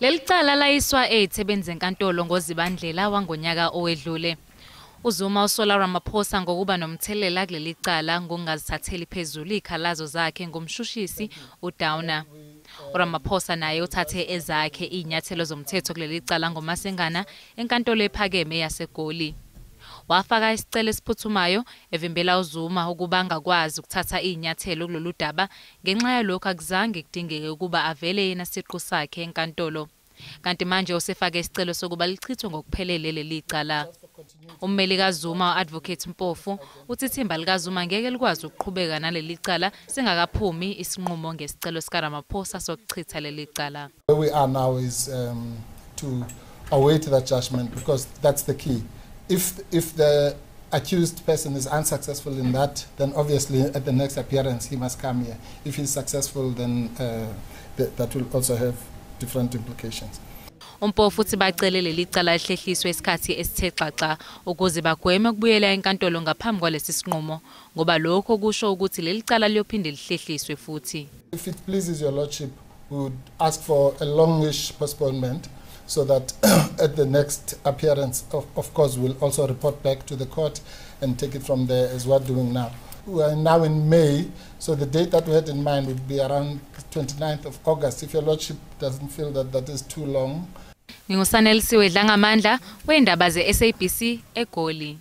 Leli cala layiswa ezisebenzi zenkantolo ngoZibandlela wangonyaka owedlule. UZuma usola uRamaphosa ngokuba nomthelela kuleli cala ngokungazithatheli phezulu ikhalazo zakhe ngomshushisi uDowner. uRamaphosa naye uthathe ezakhe inyathelo zomthetho kuleli cala ngoMasengana enkantolo ephakeme yaseGoli. Wafaka isicelo esiphuthumayo evimbela uZuma ukuba angakwazi ukuthatha inyathelo kulolu daba ngenxa yalokho akuzange kudingeke ukuba avele yena siqu sakhe enkantolo. Kanti manje usefake isicelo sokuba lichithwe ngokuphelele leli cala. Ummeli kaZuma uAdvocate Mpofu uthi ithimba likaZuma ngeke likwazi ukuqhubeka naleli cala singakaphumi isinqumo ngesicelo sikaRamaphosa sokuchitha leli cala. Where we are now is to await that judgment, because that's the key. If the accused person is unsuccessful in that, then obviously at the next appearance he must come here. If he's successful, then that will also have different implications. Umpofu uthi bacele leli cala lihlehliswe isikhathi esithe xaxa ukuze bagweme ukubuyela enkantolo ngaphambi kwalesi sinqumo ngoba lokho kusho ukuthi leli cala liyophinde lihlehliswe futhi. If it pleases your lordship, we would ask for a longish postponement so that at the next appearance, of course, we'll also report back to the court and take it from there as we're doing now. We are now in May, so the date that we had in mind would be around 29th of August, if your lordship doesn't feel that that is too long. Sihlehliselwe ngamandla wezindaba ze SABC eGoli.